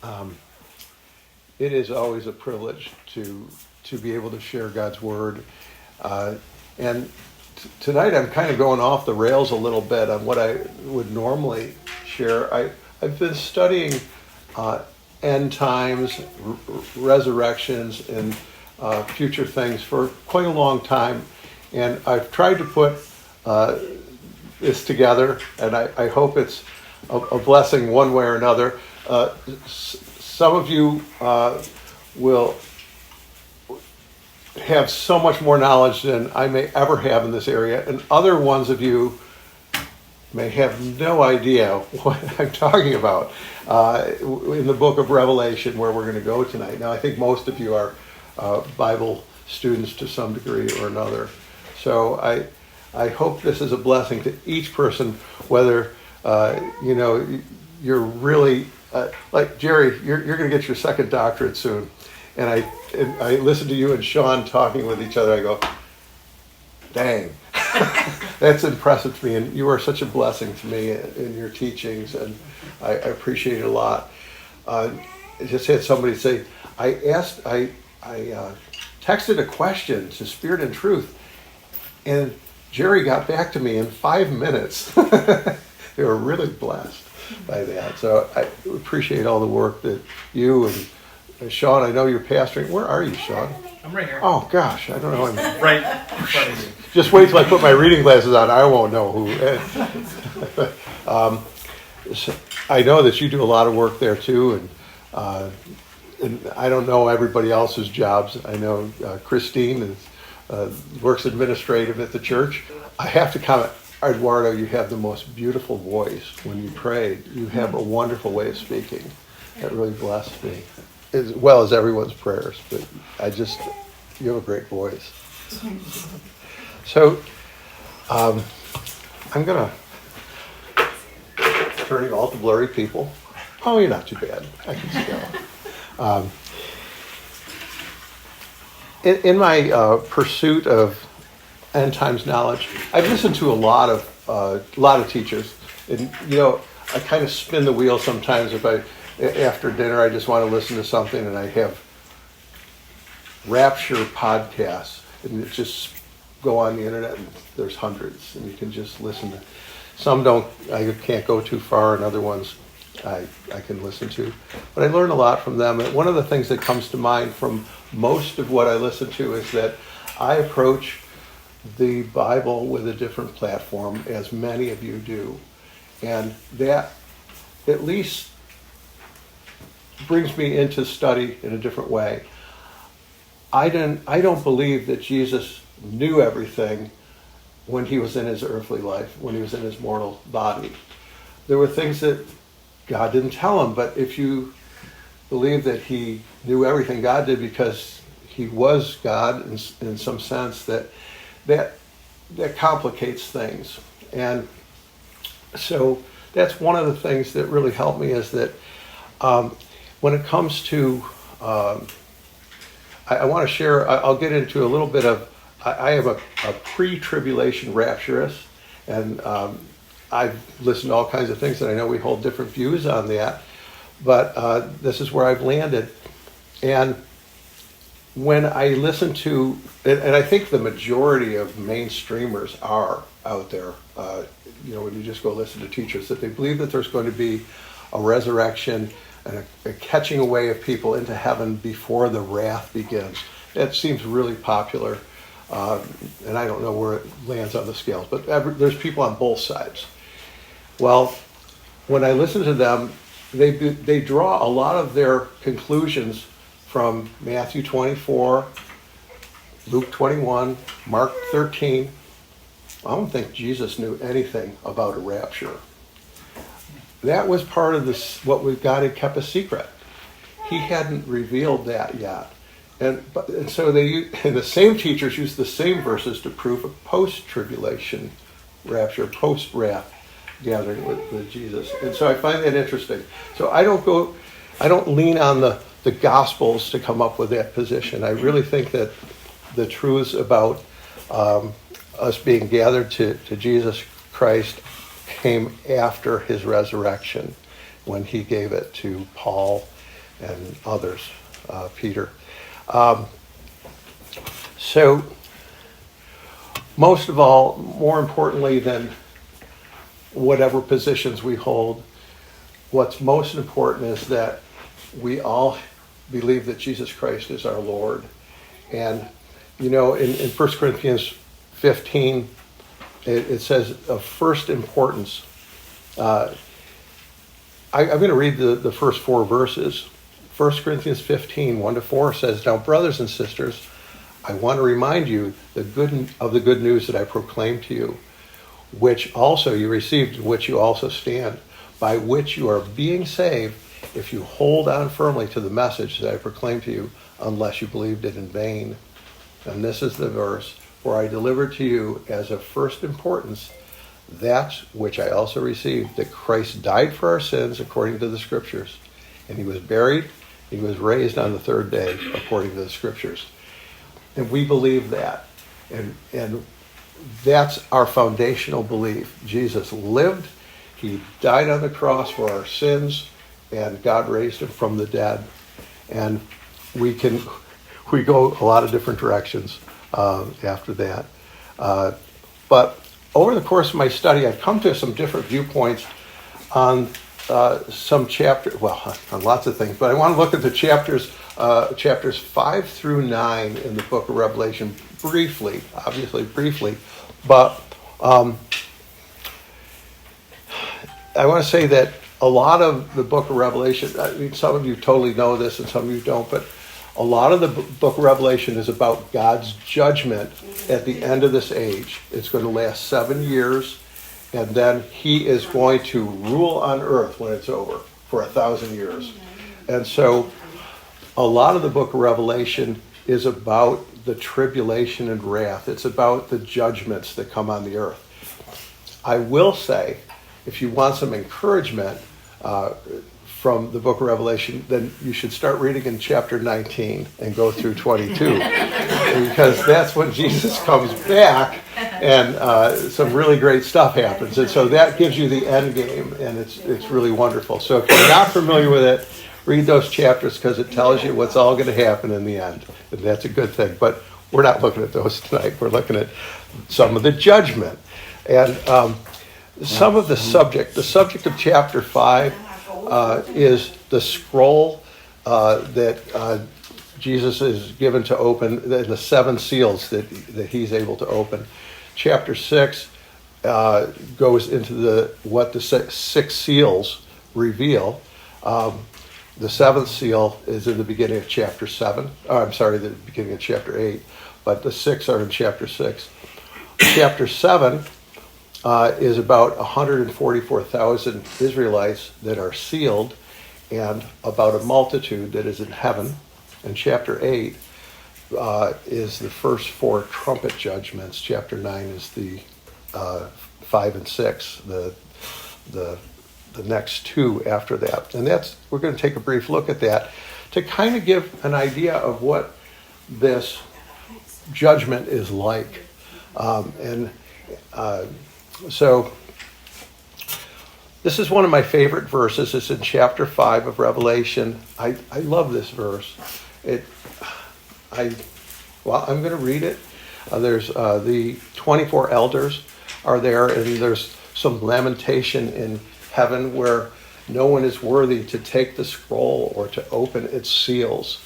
Um, it is always a privilege to be able to share God's word. And tonight I'm kind of going off the rails a little bit on what I would normally share. I've been studying end times, resurrections, and future things for quite a long time. And I've tried to put this together, and I hope it's a blessing one way or another. Some of you will have so much more knowledge than I may ever have in this area, and other ones of you may have no idea what I'm talking about in the book of Revelation, where we're going to go tonight. Now, I think most of you are Bible students to some degree or another. So I hope this is a blessing to each person, whether you're really like Jerry, you're going to get your second doctorate soon, and I listen to you and Sean talking with each other. I go, dang, that's impressive to me, and you are such a blessing to me in your teachings, and I appreciate it a lot. I just had somebody say, I texted a question to Spirit and Truth, and Jerry got back to me in 5 minutes. They were really blessed by that. So I appreciate all the work that you and Sean, I know you're pastoring. Where are you, Sean? I'm right here. Oh, gosh, I don't know. Right in front of you. Just wait till I put my reading glasses on. I won't know who. So I know that you do a lot of work there, too, and I don't know everybody else's jobs. I know Christine works administrative at the church. I have to comment, Eduardo, you have the most beautiful voice when you pray. You have a wonderful way of speaking. That really blessed me, as well as everyone's prayers. But you have a great voice. So I'm going to, turning all to blurry people. Oh, you're not too bad. I can see that. In my pursuit of end times knowledge, I've listened to a lot of teachers, and I kind of spin the wheel sometimes. If after dinner I just want to listen to something, and I have Rapture podcasts, and it just go on the internet, and there's hundreds, and you can just listen to. Some I can't go too far, and other ones I can listen to. But I learn a lot from them. And one of the things that comes to mind from most of what I listen to is that I approach the Bible with a different platform, as many of you do. And that at least brings me into study in a different way. I don't believe that Jesus knew everything when he was in his earthly life, when he was in his mortal body. There were things that God didn't tell him, but if you believe that he knew everything, God did, because he was God in some sense, that complicates things. And so that's one of the things that really helped me, is that when it comes to, I want to share, I'll get into a little bit of, I am a pre-tribulation rapturist, and I've listened to all kinds of things, and I know we hold different views on that, but this is where I've landed. And when I listen to, and I think the majority of mainstreamers are out there, when you just go listen to teachers, that they believe that there's going to be a resurrection and a catching away of people into heaven before the wrath begins. That seems really popular, and I don't know where it lands on the scales, but there's people on both sides. Well, when I listen to them, they draw a lot of their conclusions from Matthew 24, Luke 21, Mark 13. I don't think Jesus knew anything about a rapture. That was part of this, what God had kept a secret. He hadn't revealed that yet. And so the same teachers use the same verses to prove a post-tribulation rapture, post-wrath gathering with Jesus. And so I find that interesting. So I don't lean on the Gospels to come up with that position. I really think that the truths about us being gathered to Jesus Christ came after his resurrection, when he gave it to Paul and others, Peter. So, most of all, more importantly than whatever positions we hold, what's most important is that we all believe that Jesus Christ is our Lord. And, in 1 Corinthians 15, it says of first importance. I'm going to read the first 4 verses. 1 Corinthians 15, 1-4 says, "Now, brothers and sisters, I want to remind you of the good news that I proclaimed to you, which also you received, in which you also stand, by which you are being saved, if you hold on firmly to the message that I proclaimed to you, unless you believed it in vain." And this is the verse, "For I delivered to you as of first importance that which I also received, that Christ died for our sins according to the Scriptures, and he was buried, he was raised on the 3rd day according to the Scriptures." And we believe that. And that's our foundational belief. Jesus lived, he died on the cross for our sins, and God raised him from the dead. And we go a lot of different directions after that. But over the course of my study, I've come to some different viewpoints on some chapters, on lots of things, but I want to look at the chapters 5 through 9 in the book of Revelation briefly, but I want to say that a lot of the book of Revelation, I mean, some of you totally know this and some of you don't, but a lot of the book of Revelation is about God's judgment at the end of this age. It's going to last 7 years, and then he is going to rule on earth when it's over for 1,000 years. And so a lot of the book of Revelation is about the tribulation and wrath. It's about the judgments that come on the earth. I will say, if you want some encouragement from the book of Revelation, then you should start reading in chapter 19 and go through 22, because that's when Jesus comes back and some really great stuff happens. And so that gives you the end game, and it's really wonderful. So if you're not familiar with it, read those chapters, because it tells you what's all going to happen in the end. And that's a good thing. But we're not looking at those tonight. We're looking at some of the judgment. And some of the subject of chapter 5 is the scroll that Jesus is given to open, the 7 seals that he's able to open. Chapter 6 goes into what the 6 seals reveal. The 7th seal is in the beginning of chapter 7. The beginning of chapter 8. But the 6 are in chapter 6. Chapter 7 is about 144,000 Israelites that are sealed, and about a multitude that is in heaven. And chapter 8 is the first 4 trumpet judgments. Chapter 9 is the 5 and 6, the next 2 after that. And we're going to take a brief look at that to kind of give an idea of what this judgment is like. So this is one of my favorite verses. It's in chapter 5 of Revelation. I love this verse. I'm going to read it. There's the 24 elders are there, and there's some lamentation in heaven where no one is worthy to take the scroll or to open its seals.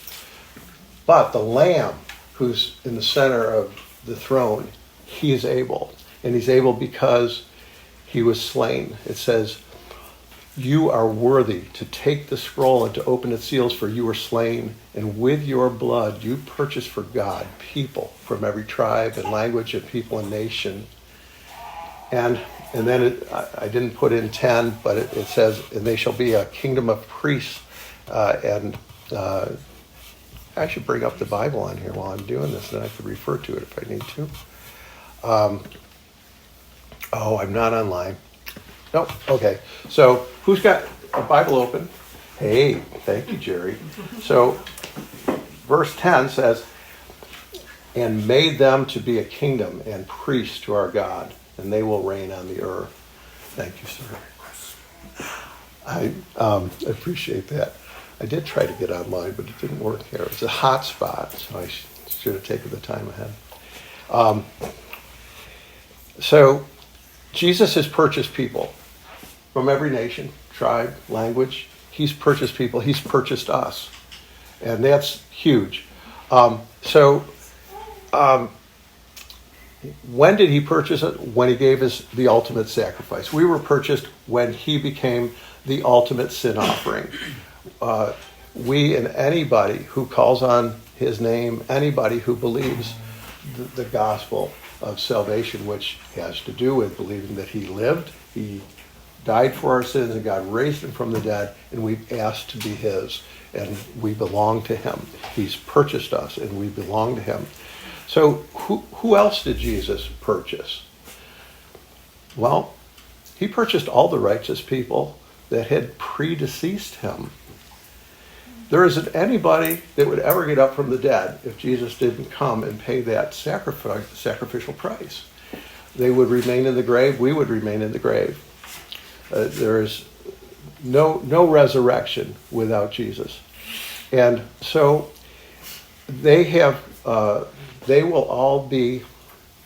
But the Lamb, who's in the center of the throne, he is able. And he's able because he was slain. It says, "You are worthy to take the scroll and to open its seals, for you were slain, and with your blood you purchased for God people from every tribe and language and people and nation." And then I didn't put in 10, but it says, "And they shall be a kingdom of priests." I should bring up the Bible on here while I'm doing this, and I could refer to it if I need to. I'm not online. Nope. Okay. So who's got a Bible open? Hey, thank you, Jerry. So verse 10 says, "And made them to be a kingdom and priests to our God, and they will reign on the earth." Thank you, sir. I appreciate that. I did try to get online, but it didn't work here. It was a hot spot, so I should have taken the time ahead. So Jesus has purchased people from every nation, tribe, language. He's purchased people. He's purchased us. And that's huge. When did he purchase it? When he gave us the ultimate sacrifice. We were purchased when he became the ultimate sin offering. We and anybody who calls on his name, anybody who believes the gospel of salvation, which has to do with believing that he lived, he died for our sins, and God raised him from the dead, and we've asked to be his, and we belong to him. He's purchased us, and we belong to him. So who else did Jesus purchase? Well, he purchased all the righteous people that had predeceased him. There isn't anybody that would ever get up from the dead if Jesus didn't come and pay that sacrificial price. They would remain in the grave. We would remain in the grave. There is no resurrection without Jesus. And so they will all be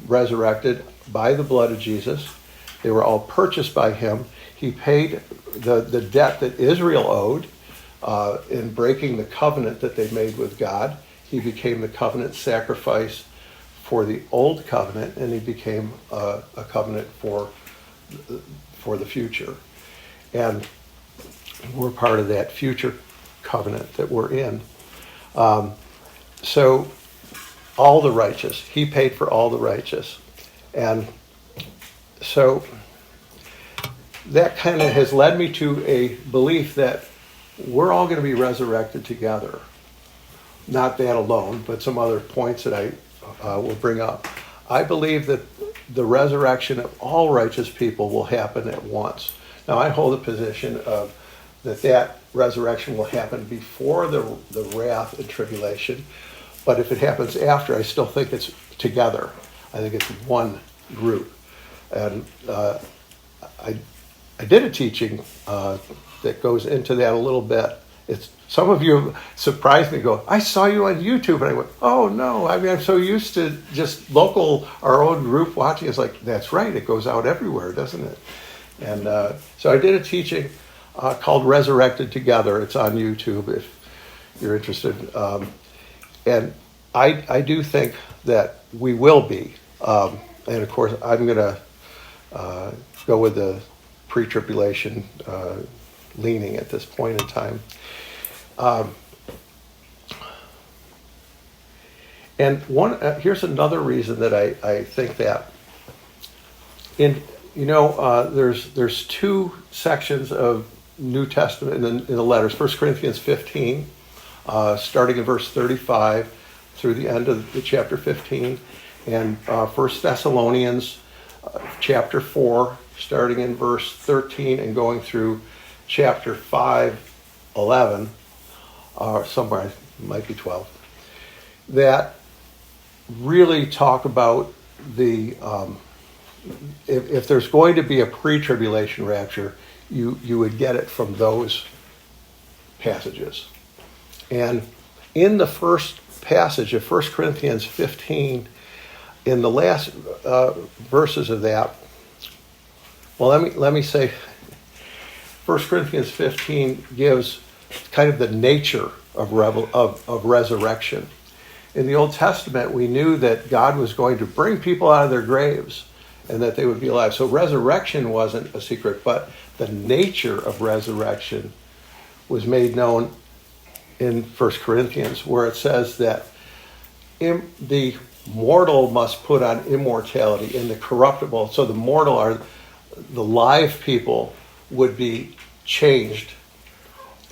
resurrected by the blood of Jesus. They were all purchased by him. He paid the debt that Israel owed in breaking the covenant that they made with God. He became the covenant sacrifice for the old covenant, and he became a covenant for the future. And we're part of that future covenant that we're in. So all the righteous, he paid for all the righteous. And so that kind of has led me to a belief that we're all going to be resurrected together. Not that alone, but some other points that I will bring up. I believe that the resurrection of all righteous people will happen at once. Now, I hold a position of that resurrection will happen before the wrath and tribulation, but if it happens after, I still think it's together. I think it's one group. And I did a teaching that goes into that a little bit. Some of you surprised me, go, I saw you on YouTube, and I went, oh no, I mean, I'm so used to just our own group watching. It's like, that's right, it goes out everywhere, doesn't it? And so I did a teaching called Resurrected Together. It's on YouTube if you're interested. And I do think that we will be. And of course, I'm going to go with the pre-tribulation leaning at this point in time. And here's another reason that I think that. There's two sections of New Testament in the letters. 1 Corinthians 15, starting in verse 35 through the end of the chapter 15, and 1 Thessalonians chapter 4, starting in verse 13 and going through chapter 5, 11, or somewhere, it might be 12, that really talk about the if there's going to be a pre-tribulation rapture, you would get it from those passages. And in the first passage of 1 Corinthians 15, in the last verses of that, well, let me say, 1 Corinthians 15 gives kind of the nature of resurrection. In the Old Testament, we knew that God was going to bring people out of their graves and that they would be alive. So resurrection wasn't a secret, but the nature of resurrection was made known in 1 Corinthians, where it says that the mortal must put on immortality, and the corruptible, so the mortal are the live people, would be changed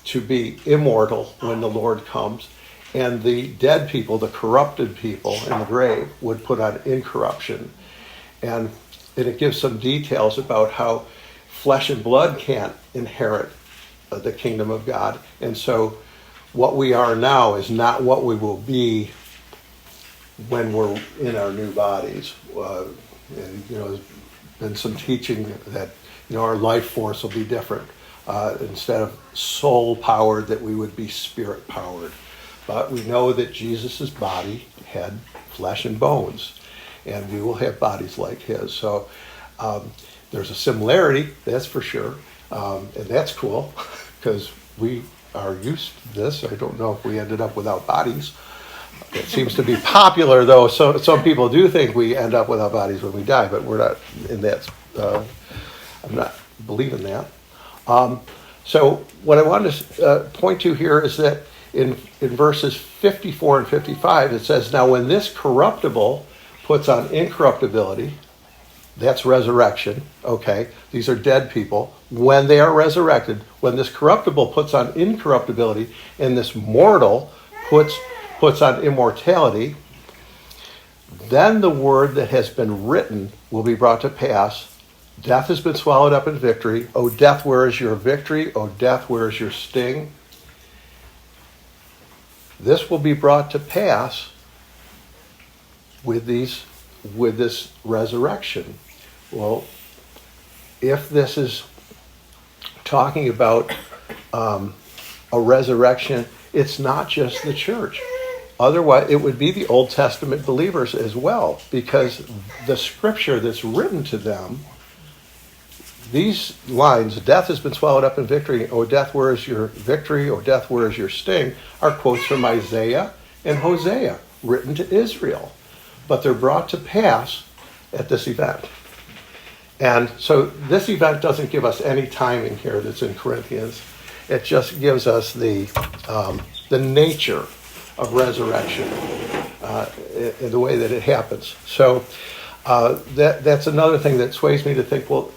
to be immortal when the Lord comes, and the dead people, the corrupted people in the grave, would put on incorruption. And it gives some details about how flesh and blood can't inherit the kingdom of God. And so what we are now is not what we will be when we're in our new bodies. And there's been some teaching that our life force will be different. Instead of soul-powered, that we would be spirit-powered. But we know that Jesus' body had flesh and bones, and we will have bodies like his. So there's a similarity, that's for sure, and that's cool, because we are used to this. I don't know if we ended up without bodies. It seems to be popular, though. So some people do think we end up without bodies when we die, but we're not in that. I'm not believing that. So what I want to point to here is that in verses 54 and 55, it says, now when this corruptible puts on incorruptibility, that's resurrection, okay? These are dead people. When they are resurrected, when this corruptible puts on incorruptibility and this mortal puts on immortality, then the word that has been written will be brought to pass. Death has been swallowed up in victory. O death, where is your victory? O death, where is your sting? This will be brought to pass with this resurrection. Well, if this is talking about a resurrection, it's not just the church. Otherwise, it would be the Old Testament believers as well, because the scripture that's written to them, these lines, death has been swallowed up in victory, O death, where is your victory? O death, where is your sting? Are quotes from Isaiah and Hosea, written to Israel. But they're brought to pass at this event. And so this event doesn't give us any timing here that's in Corinthians. It just gives us the nature of resurrection in the way that it happens. So that's another thing that sways me to think, well,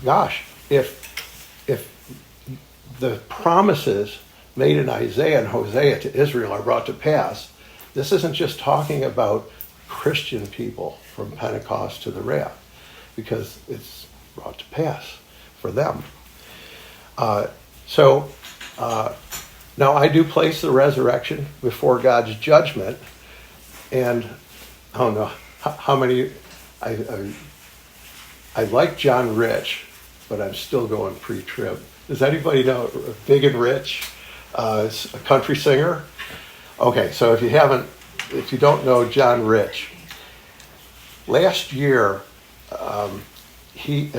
gosh, if the promises made in Isaiah and Hosea to Israel are brought to pass, this isn't just talking about Christian people from Pentecost to the wrath, because it's brought to pass for them. Now I do place the resurrection before God's judgment, and I don't know how many, I like John Rich, but I'm still going pre-trib. Does anybody know Big and Rich, a country singer? Okay, so if you don't know John Rich, last year, and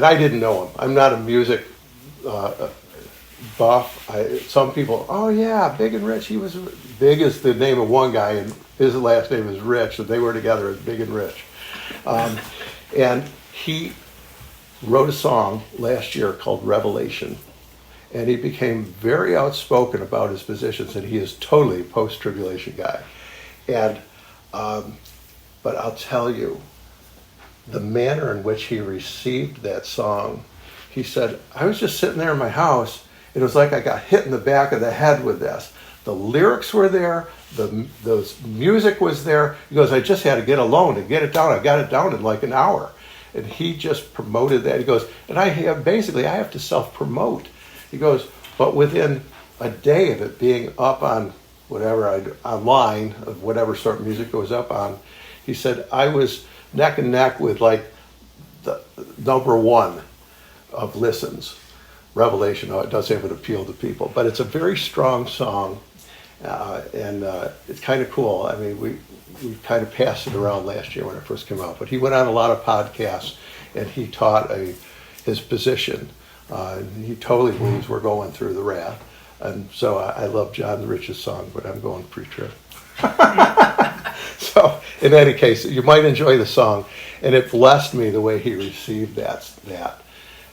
I didn't know him. I'm not a music buff. Some people, oh yeah, Big and Rich. He was Big is the name of one guy, and his last name is Rich, so they were together as Big and Rich. And he wrote a song last year called Revelation, and he became very outspoken about his positions, and he is totally a post-tribulation guy. And but I'll tell you, the manner in which he received that song, he said, I was just sitting there in my house, it was like I got hit in the back of the head with this. The lyrics were there, the music was there. He goes, I just had to get alone to get it down. I got it down in like an hour. And he just promoted that. He goes, and I have to self-promote. He goes, but within a day of it being up on online, of whatever sort of music goes up on, he said, I was neck and neck with like the number one of listens. Revelation, it does have an appeal to people, but it's a very strong song, and it's kind of cool. I mean, we kind of passed it around last year when it first came out, but he went on a lot of podcasts, and he taught his position. He totally believes we're going through the wrath, and so I love John Rich's song, but I'm going pre-trib. So, in any case, you might enjoy the song, and it blessed me the way he received that.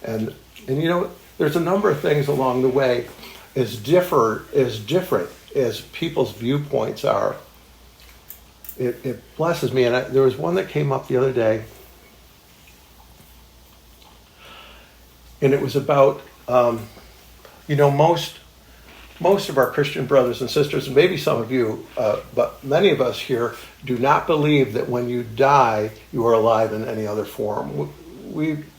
And you know, there's a number of things along the way, as different as people's viewpoints are. It blesses me, and there was one that came up the other day, and it was about, most of our Christian brothers and sisters, and maybe some of you, but many of us here do not believe that when you die, you are alive in any other form.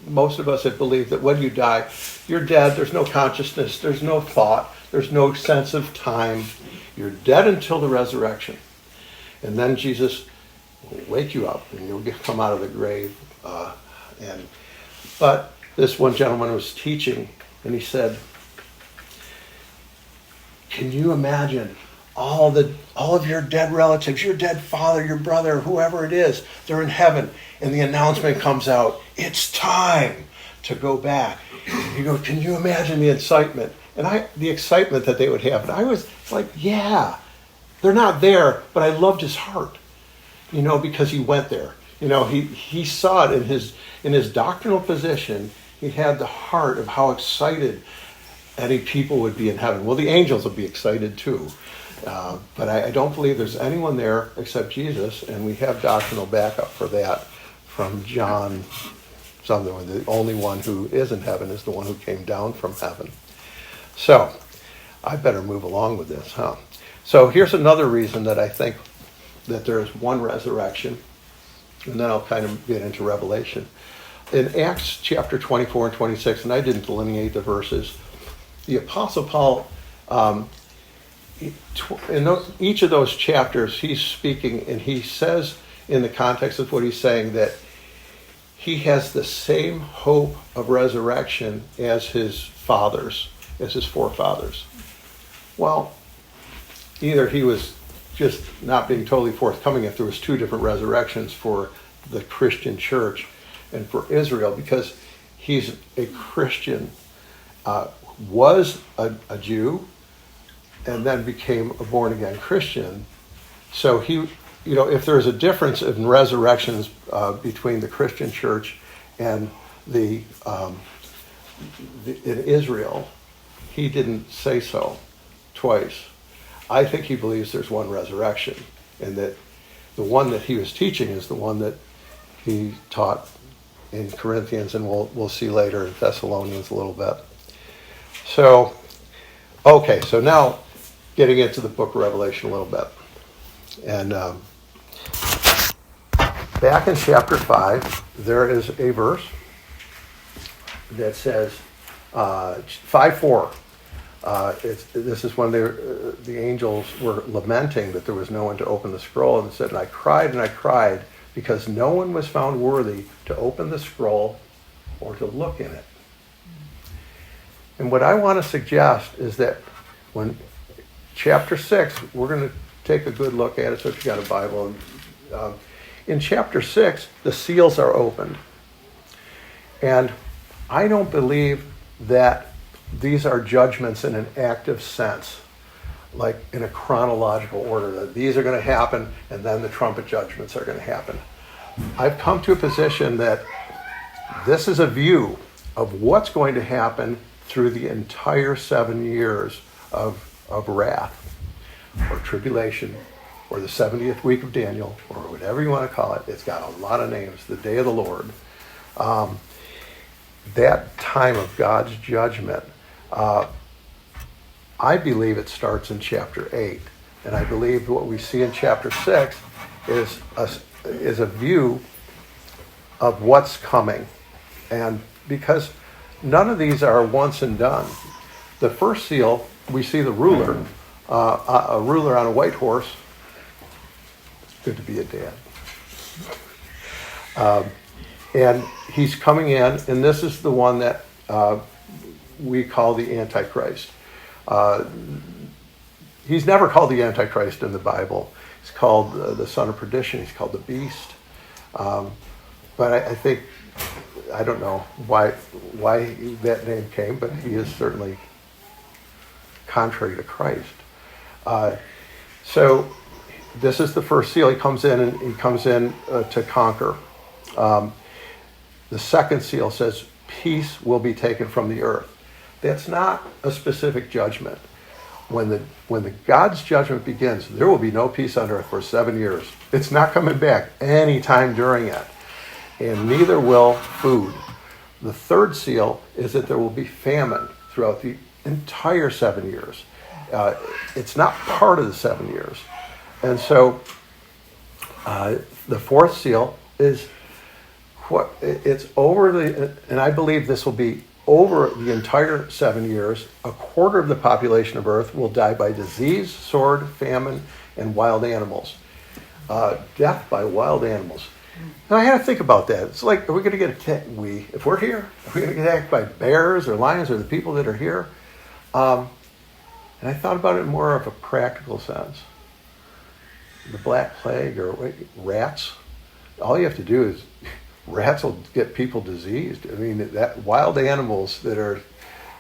Most of us have believed that when you die, you're dead. There's no consciousness. There's no thought. There's no sense of time. You're dead until the resurrection. And then Jesus will wake you up, and you'll come out of the grave. But this one gentleman was teaching, and he said, can you imagine all of your dead relatives, your dead father, your brother, whoever it is, they're in heaven, and the announcement comes out, it's time to go back. You go, can you imagine the excitement? And the excitement that they would have. And I was like, yeah, they're not there, but I loved his heart, because he went there. He saw it in his doctrinal position. He had the heart of how excited any people would be in heaven. Well, the angels would be excited too. But I don't believe there's anyone there except Jesus, and we have doctrinal backup for that from John something. The only one who is in heaven is the one who came down from heaven. So, I better move along with this, huh? So here's another reason that I think that there is one resurrection, and then I'll kind of get into Revelation. In Acts chapter 24 and 26, and I didn't delineate the verses, the Apostle Paul, in each of those chapters, he's speaking, and he says in the context of what he's saying that he has the same hope of resurrection as his fathers, as his forefathers. Well, either he was just not being totally forthcoming if there was two different resurrections for the Christian church and for Israel, because he's a Christian, was a Jew, and then became a born-again Christian. So he, if there's a difference in resurrections between the Christian church and in Israel, he didn't say so twice. I think he believes there's one resurrection, and that the one that he was teaching is the one that he taught in Corinthians, and we'll see later in Thessalonians a little bit. So, okay, so now getting into the book of Revelation a little bit. And back in chapter 5, there is a verse that says, 5:4. This is when the angels were lamenting that there was no one to open the scroll, and said, and I cried, because no one was found worthy to open the scroll or to look in it. And what I want to suggest is that when chapter 6, we're going to take a good look at it, so if you've got a Bible. In chapter 6, the seals are opened. And I don't believe that these are judgments in an active sense, like in a chronological order, that these are going to happen and then the trumpet judgments are going to happen. I've come to a position that this is a view of what's going to happen through the entire 7 years of wrath or tribulation, or the 70th week of Daniel, or whatever you want to call it. It's got a lot of names. The day of the Lord. That time of God's judgment, I believe it starts in chapter 8. And I believe what we see in chapter 6 is a view of what's coming. And because none of these are once and done. The first seal, we see the ruler, a ruler on a white horse. It's good to be a dad. And he's coming in, and this is the one that we call the Antichrist. He's never called the Antichrist in the Bible. He's called the son of perdition. He's called the beast. But I think, I don't know why that name came, but he is certainly contrary to Christ. So this is the first seal. He comes in to conquer. The second seal says, peace will be taken from the earth. That's not a specific judgment. When the God's judgment begins, there will be no peace on earth for 7 years. It's not coming back any time during it. And neither will food. The third seal is that there will be famine throughout the entire 7 years. It's not part of the 7 years. And so the fourth seal is it's over and I believe this will be over the entire 7 years. A quarter of the population of earth will die by disease, sword, famine, and wild animals. Death by wild animals. Now I had to think about that. It's like, are we going to get attacked? If we're here, are we going to get attacked by bears or lions or the people that are here? And I thought about it in more of a practical sense. The Black Plague or rats, all you have to do is, rats will get people diseased. I mean, that wild animals that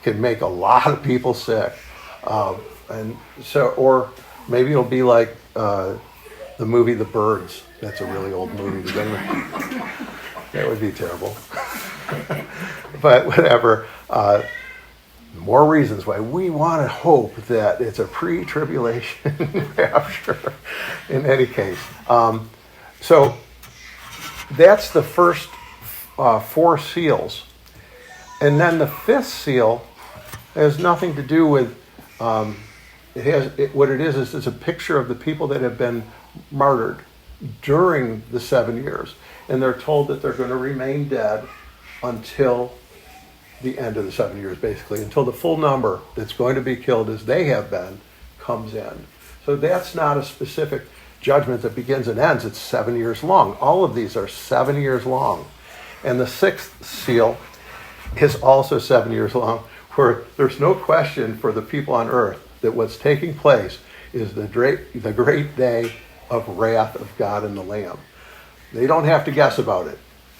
can make a lot of people sick. And so, or maybe it'll be like the movie The Birds. That's a really old movie to begin with. That would be terrible. But whatever. More reasons why we want to hope that it's a pre-tribulation rapture in any case. So that's the first 4 seals. And then the 5th seal has nothing to do with, what it is it's a picture of the people that have been martyred during the 7 years. And they're told that they're going to remain dead until the end of the 7 years, basically, until the full number that's going to be killed as they have been comes in. So that's not a specific judgment that begins and ends. It's 7 years long. All of these are 7 years long. And the 6th seal is also 7 years long, where there's no question for the people on earth that what's taking place is the great day of wrath of God and the Lamb. They don't have to guess about it.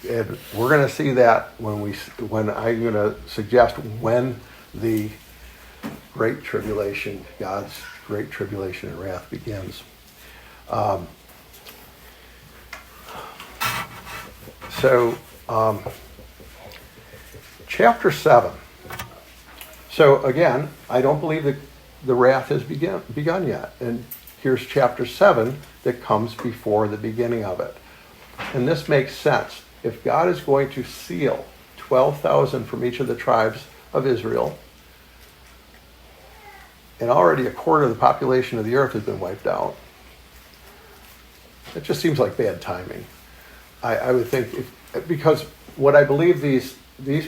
And we're going to see that when I'm going to suggest when the Great Tribulation, God's Great Tribulation and wrath begins. Chapter 7. So again, I don't believe that the wrath has begun yet. And here's chapter 7 that comes before the beginning of it. And this makes sense. If God is going to seal 12,000 from each of the tribes of Israel, and already a quarter of the population of the earth has been wiped out, it just seems like bad timing. I would think, because what I believe these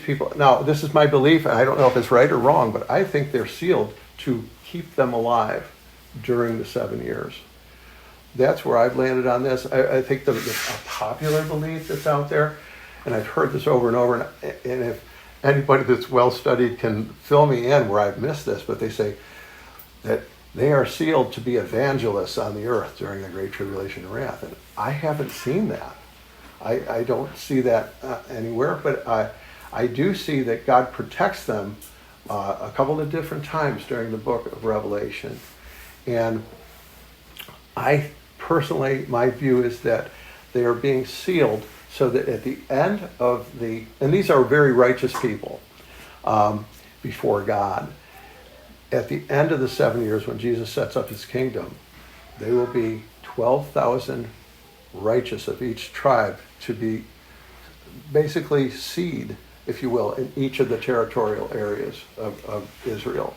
people, now this is my belief, and I don't know if it's right or wrong, but I think they're sealed to keep them alive during the 7 years. That's where I've landed on this. I think a popular belief that's out there, and I've heard this over and over, and if anybody that's well-studied can fill me in where I've missed this, but they say that they are sealed to be evangelists on the earth during the Great Tribulation and wrath. And I haven't seen that. I don't see that anywhere, but I do see that God protects them a couple of different times during the book of Revelation. And I personally, my view is that they are being sealed so that at the end of and these are very righteous people before God, at the end of the 7 years when Jesus sets up his kingdom, they will be 12,000 righteous of each tribe to be basically seed, if you will, in each of the territorial areas of Israel.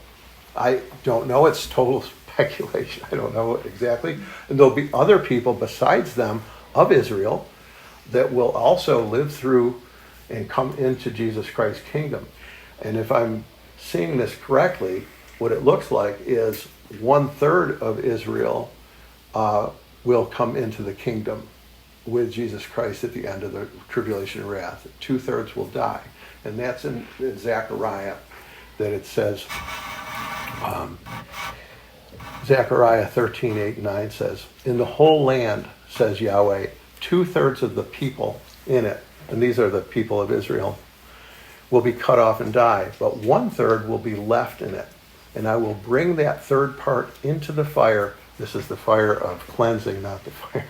I don't know, it's total speculation. I don't know exactly. And there'll be other people besides them of Israel that will also live through and come into Jesus Christ's kingdom. And if I'm seeing this correctly, what it looks like is 1/3 of Israel will come into the kingdom with Jesus Christ at the end of the tribulation and wrath. 2/3 will die. And that's in Zechariah, that it says, Zechariah 13:8-9 says, "In the whole land, says Yahweh, 2/3 of the people in it," and these are the people of Israel, "will be cut off and die, but 1/3 will be left in it. And I will bring that third part into the fire." This is the fire of cleansing, not the fire.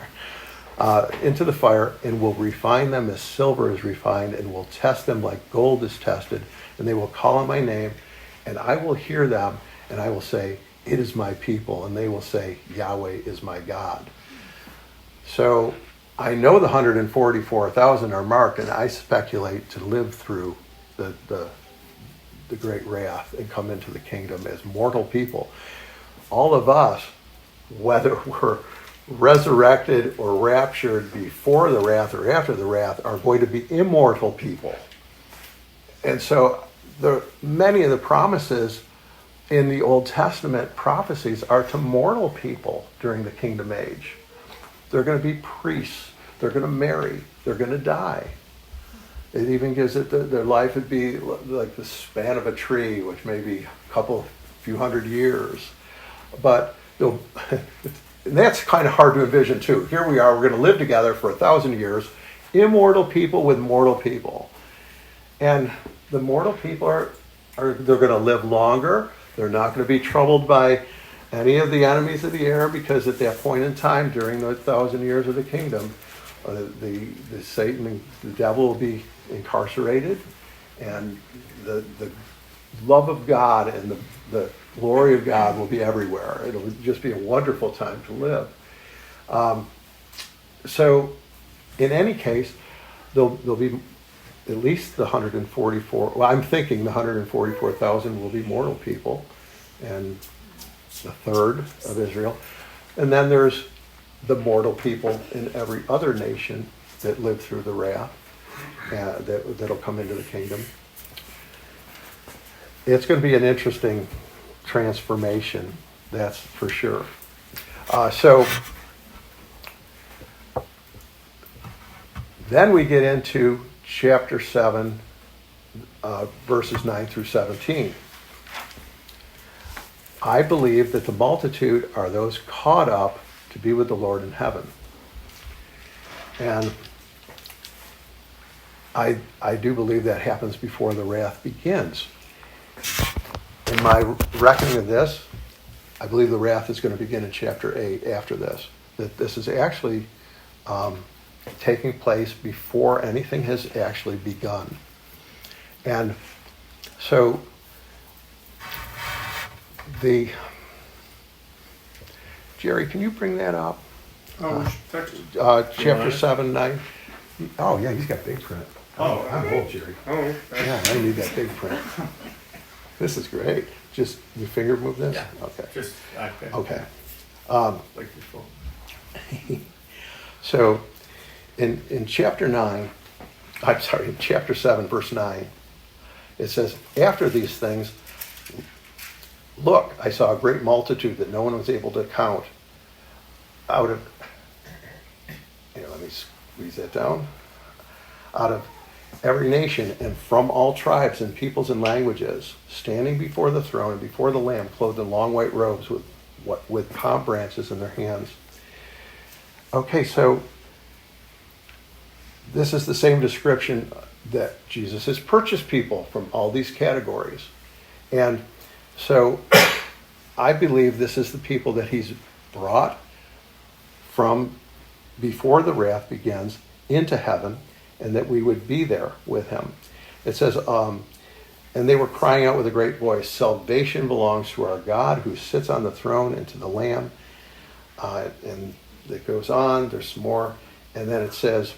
"Into the fire, and will refine them as silver is refined, and will test them like gold is tested. And they will call on my name, and I will hear them, and I will say, 'It is my people.' And they will say, 'Yahweh is my God.'" So I know the 144,000 are marked, and I speculate to live through the great wrath and come into the kingdom as mortal people. All of us, whether we're resurrected or raptured before the wrath or after the wrath, are going to be immortal people. And so many of the promises in the Old Testament prophecies are to mortal people during the kingdom age. They're going to be priests. They're going to marry. They're going to die. It even gives it their life would be like the span of a tree, which may be a couple few hundred years. But and that's kind of hard to envision too. Here we are, we're going to live together for 1,000 years, immortal people with mortal people. And the mortal people they're going to live longer. They're not going to be troubled by any of the enemies of the air, because at that point in time, during the 1,000 years of the kingdom, the Satan and the devil will be incarcerated, and the love of God and the glory of God will be everywhere. It'll just be a wonderful time to live. So, in any case, there'll be at least the 144. Well, I'm thinking the 144,000 will be mortal people, and a third of Israel. And then there's the mortal people in every other nation that lived through the wrath that'll come into the kingdom. It's going to be an interesting transformation, that's for sure. So then we get into chapter 7, verses 9 through 17. I believe that the multitude are those caught up to be with the Lord in heaven. And I do believe that happens before the wrath begins. In my reckoning of this, I believe the wrath is going to begin in chapter 8 after this. That this is actually taking place before anything has actually begun. And so Jerry, can you bring that up? Chapter 7, 9. Oh, yeah, he's got big print. Oh, I'm old, Jerry. Oh, Yeah, I need that big print. This is great. Just your finger move this? Yeah. Okay. just okay. Okay. Like before. So in chapter 9, I'm sorry, in chapter 7, verse 9, it says, after these things, look, I saw a great multitude that no one was able to count out of, let me squeeze that down, out of every nation and from all tribes and peoples and languages, standing before the throne and before the Lamb, clothed in long white robes with palm branches in their hands. Okay, so this is the same description that Jesus has purchased people from all these categories. And so I believe this is the people that he's brought from before the wrath begins into heaven, and that we would be there with him. It says, and they were crying out with a great voice, salvation belongs to our God who sits on the throne and to the Lamb. And it goes on, there's some more. And then it says,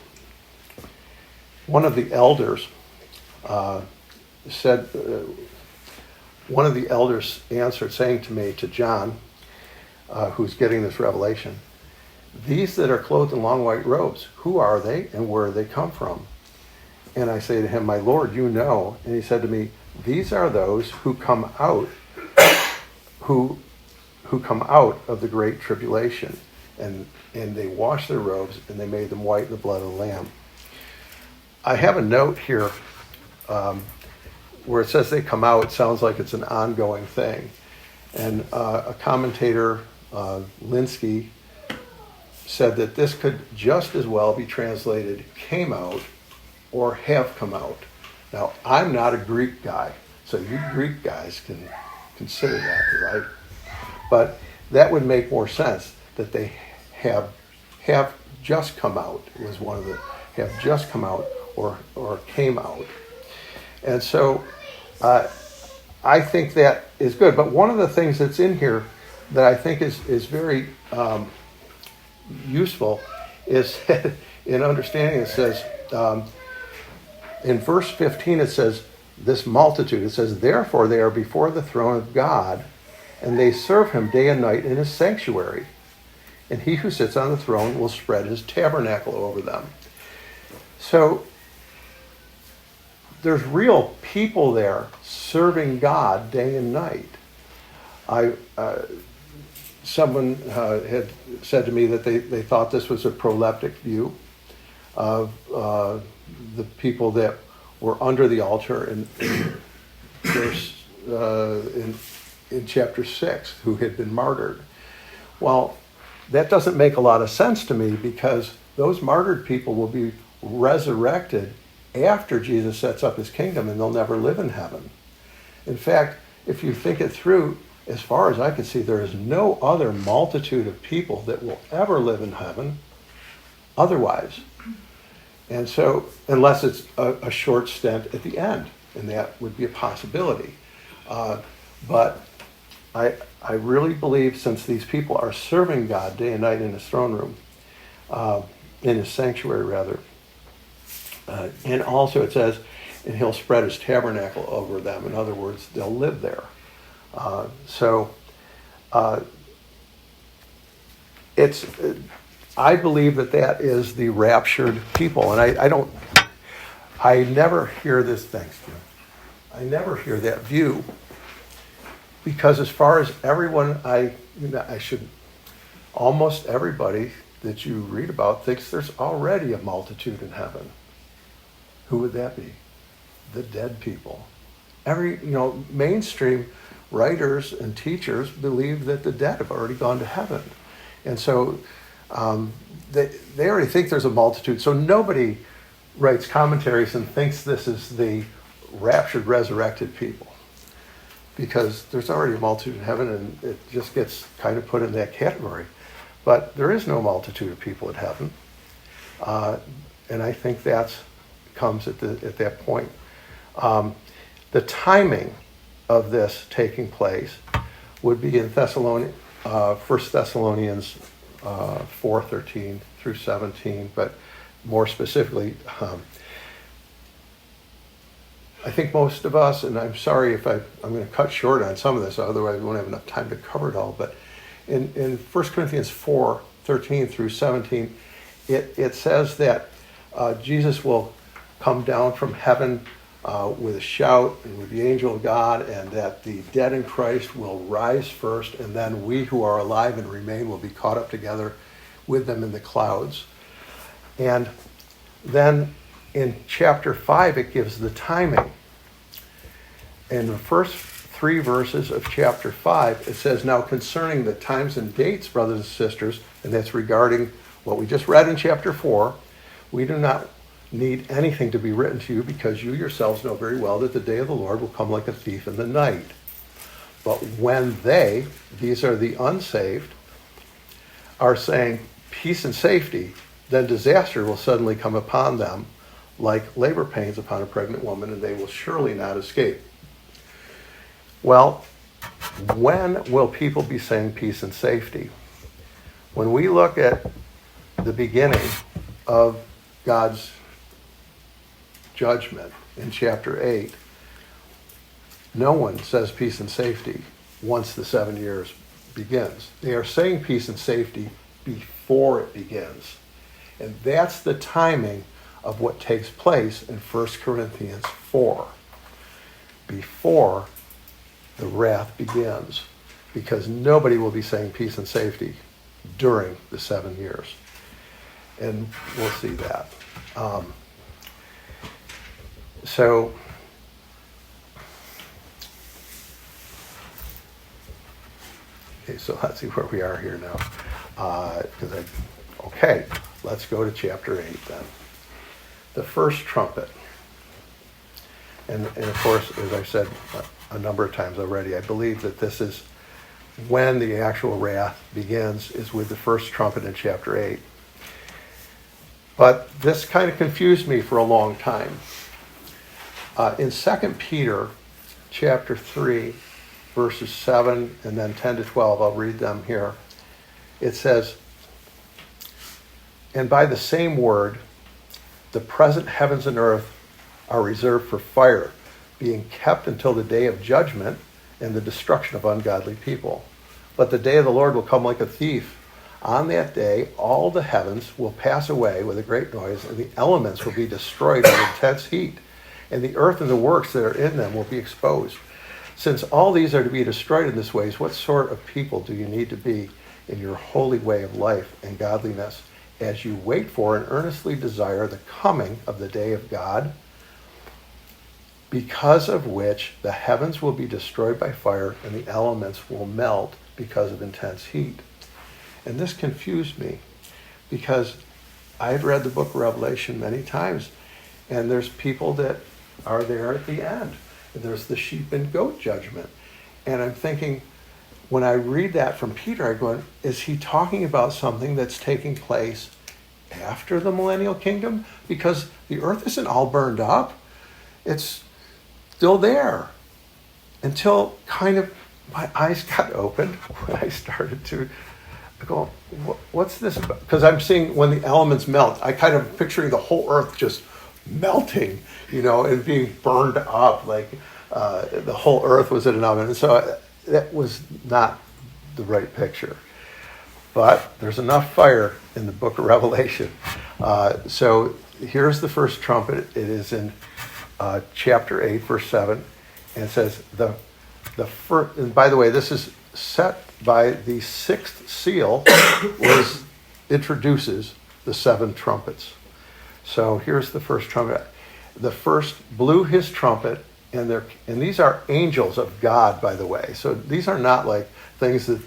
one of the elders answered, saying to me, to John, who's getting this revelation, these that are clothed in long white robes, who are they and where do they come from? And I say to him, my Lord, you know. And he said to me, these are those who come out, who come out of the great tribulation. And they washed their robes and they made them white in the blood of the Lamb. I have a note here where it says they come out. It sounds like it's an ongoing thing. And a commentator, Linsky, said that this could just as well be translated came out or have come out. Now, I'm not a Greek guy, so you Greek guys can consider that, right? But that would make more sense, that they have just come out was one of the, have just come out or came out. And so I think that is good. But one of the things that's in here that I think is very useful is in understanding, it says, in verse 15 it says, this multitude, it says, therefore they are before the throne of God, and they serve him day and night in his sanctuary. And he who sits on the throne will spread his tabernacle over them. So there's real people there serving God day and night. Someone had said to me that they thought this was a proleptic view of the people that were under the altar in in chapter 6 who had been martyred. Well, that doesn't make a lot of sense to me because those martyred people will be resurrected after Jesus sets up his kingdom and they'll never live in heaven. In fact, if you think it through, as far as I can see, there is no other multitude of people that will ever live in heaven otherwise. And so, unless it's a short stint at the end, and that would be a possibility. But I really believe, since these people are serving God day and night in his throne room, in his sanctuary rather, and also it says, and he'll spread his tabernacle over them. In other words, they'll live there. I believe that is the raptured people, and I never hear this. Thanks, Jim. I never hear that view, because as far as everyone, almost everybody that you read about thinks there's already a multitude in heaven. Who would that be? The dead people. Mainstream writers and teachers believe that the dead have already gone to heaven. And so they already think there's a multitude. So nobody writes commentaries and thinks this is the raptured, resurrected people, because there's already a multitude in heaven, and it just gets kind of put in that category. But there is no multitude of people in heaven. And I think that comes at that point. The timing of this taking place would be in 1 Thessalonians 4:13 through 17, but more specifically, I think most of us, and I'm sorry if I'm going to cut short on some of this, otherwise we won't have enough time to cover it all, but in 1 Corinthians 4:13 through 17, it says that Jesus will come down from heaven with a shout and with the angel of God, and that the dead in Christ will rise first, and then we who are alive and remain will be caught up together with them in the clouds. And then in chapter 5, it gives the timing. In the first 3 verses of chapter 5, it says, "Now concerning the times and dates, brothers and sisters," and that's regarding what we just read in chapter 4, "we do not need anything to be written to you, because you yourselves know very well that the day of the Lord will come like a thief in the night. But when they," these are the unsaved, "are saying peace and safety, then disaster will suddenly come upon them like labor pains upon a pregnant woman, and they will surely not escape." Well, when will people be saying peace and safety? When we look at the beginning of God's judgment in chapter 8, no one says peace and safety once the 7 years begins. They are saying peace and safety before it begins. And that's the timing of what takes place in 1 Corinthians 4, before the wrath begins, because nobody will be saying peace and safety during the 7 years. And we'll see that. So let's see where we are here now. Okay, let's go to chapter 8 then. The first trumpet. And of course, as I've said a number of times already, I believe that this is when the actual wrath begins, is with the first trumpet in chapter 8. But this kind of confused me for a long time. In 2 Peter chapter 3, verses 7 and then 10 to 12, I'll read them here. It says, "And by the same word, the present heavens and earth are reserved for fire, being kept until the day of judgment and the destruction of ungodly people. But the day of the Lord will come like a thief. On that day, all the heavens will pass away with a great noise, and the elements will be destroyed with intense heat, and the earth and the works that are in them will be exposed. Since all these are to be destroyed in this way, what sort of people do you need to be in your holy way of life and godliness, as you wait for and earnestly desire the coming of the day of God, because of which the heavens will be destroyed by fire and the elements will melt because of intense heat. And this confused me because I've read the book of Revelation many times, and there's people that are there at the end. And there's the sheep and goat judgment. And I'm thinking, when I read that from Peter, I'm going, is he talking about something that's taking place after the millennial kingdom? Because the earth isn't all burned up. It's still there. Until kind of my eyes got opened when I started to go, what's this about? Because I'm seeing when the elements melt, I kind of picturing the whole earth just melting, and being burned up, like the whole earth was in an oven. And so that was not the right picture. But there's enough fire in the book of Revelation. So here's the first trumpet. It is in chapter 8, verse 7. And it says, the first, and by the way, this is set by the sixth seal, introduces the seven trumpets. So here's the first trumpet. The first blew his trumpet, and these are angels of God, by the way. So these are not like things that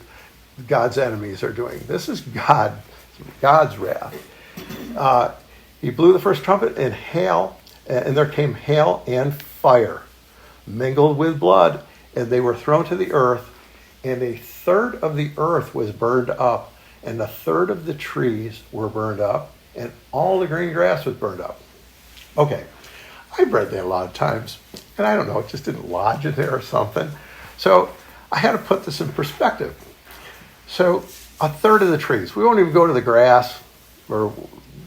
God's enemies are doing. This is God's wrath. He blew the first trumpet, and hail, and there came hail and fire, mingled with blood, and they were thrown to the earth, and a third of the earth was burned up, and a third of the trees were burned up, and all the green grass was burned up. Okay, I've read that a lot of times, and I don't know, it just didn't lodge in there or something. So I had to put this in perspective. So a third of the trees, we won't even go to the grass or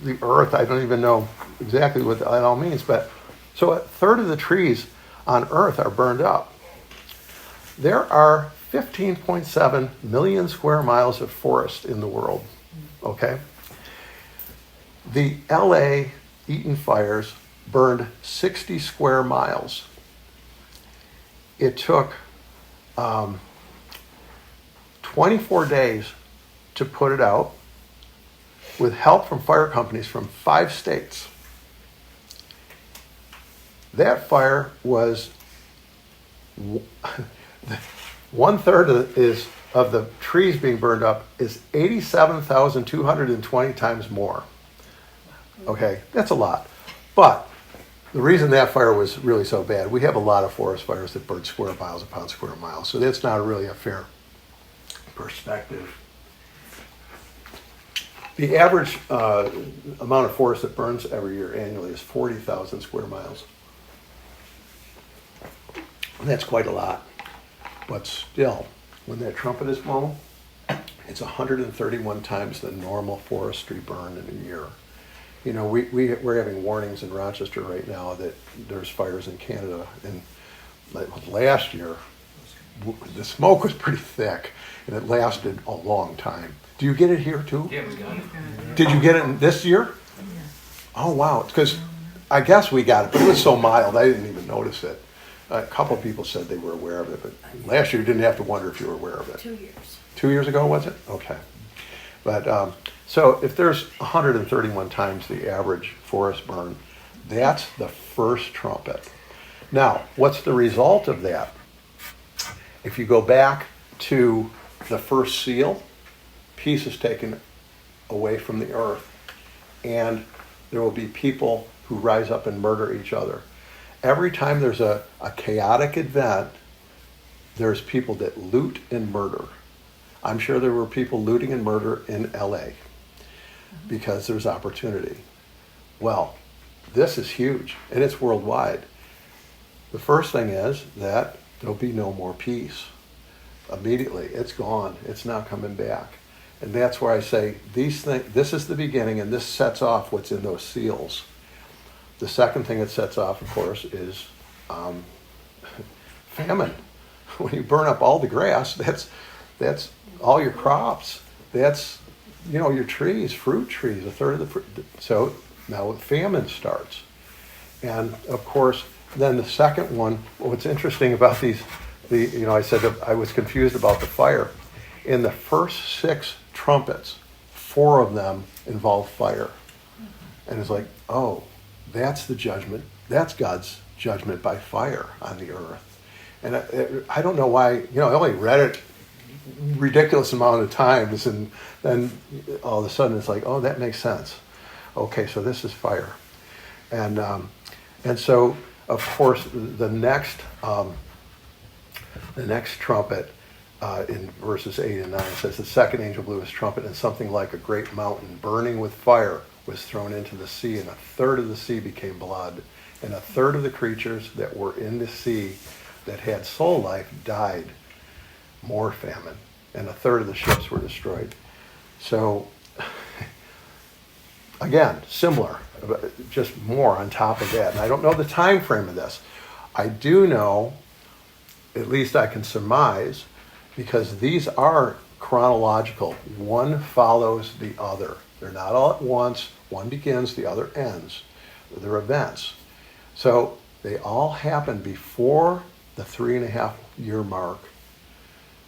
the earth, I don't even know exactly what that all means, but so a third of the trees on earth are burned up. There are 15.7 million square miles of forest in the world, okay? The LA Eaton fires burned 60 square miles. It took 24 days to put it out with help from fire companies from 5 states. That fire was 1/3 of the trees being burned up is 87,220 times more. Okay, that's a lot. But the reason that fire was really so bad, we have a lot of forest fires that burn square miles upon square miles, so that's not really a fair perspective. The average amount of forest that burns every year annually is 40,000 square miles. And that's quite a lot. But still, when that trumpet is blown, it's 131 times the normal forestry burn in a year. We're having warnings in Rochester right now that there's fires in Canada. And last year, the smoke was pretty thick, and it lasted a long time. Do you get it here too? Yeah, we got it. Did you get it this year? Oh, wow. Because I guess we got it, but it was so mild, I didn't even notice it. A couple of people said they were aware of it, but last year you didn't have to wonder if you were aware of it. 2 years. 2 years ago, was it? Okay. But so if there's 131 times the average forest burn, that's the first trumpet. Now, what's the result of that? If you go back to the first seal, peace is taken away from the earth, and there will be people who rise up and murder each other. Every time there's a chaotic event, there's people that loot and murder. I'm sure there were people looting and murder in LA because there's opportunity. Well, this is huge, and it's worldwide. The first thing is that there'll be no more peace. Immediately, it's gone. It's not coming back. And that's where I say this is the beginning, and this sets off what's in those seals. The second thing it sets off, of course, is famine. When you burn up all the grass, that's all your crops. That's your trees, fruit trees, a third of the fruit. So now famine starts, and of course, then the second one. What's interesting about these, I said that I was confused about the fire. In the first 6 trumpets, 4 of them involve fire, and it's like, oh. That's the judgment that's God's judgment by fire on the earth. And I don't know why, I only read it ridiculous amount of times, and then all of a sudden it's like, oh, that makes sense. Okay, so this is fire. And so, of course, the next trumpet in verses 8 and 9 says, the second angel blew his trumpet, and something like a great mountain burning with fire was thrown into the sea, and a third of the sea became blood, and a third of the creatures that were in the sea that had soul life died. More famine, and a third of the ships were destroyed. So, again, similar, just more on top of that. And I don't know the time frame of this. I do know, at least I can surmise, because these are chronological. One follows the other. They're not all at once. One begins, the other ends. They're events. So they all happen before the 3.5-year mark.